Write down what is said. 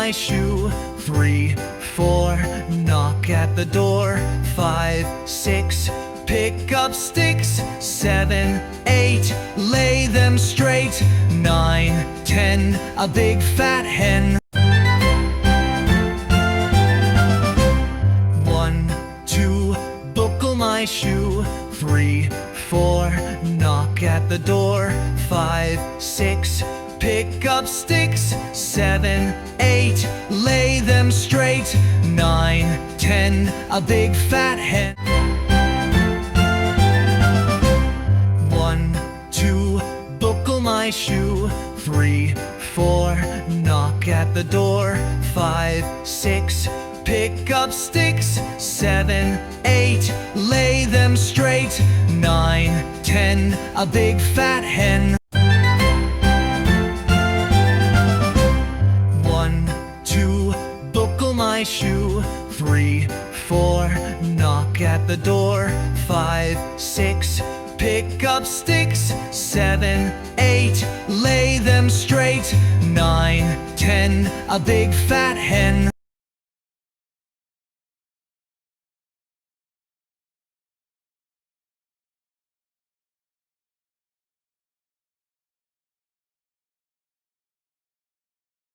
my shoe. 3, 4, knock at the door. 5, 6, pick up sticks. 7, 8, lay them straight. 9, 10, a big fat hen. 1, 2, buckle my shoe. 3, 4, knock at the door. 5, 6, pick up sticks. 7, 8, lay them straight. 9, 10, a big fat hen. 1, 2, buckle my shoe. 3, 4, knock at the door. 5, 6, pick up sticks. 7, 8, lay them straight. 9, 10, a big fat hen. 1, 2, buckle my shoe. 3, 4, knock at the door. 5, 6, pick up sticks. 7, 8, lay them straight. 9, 10, a big fat hen.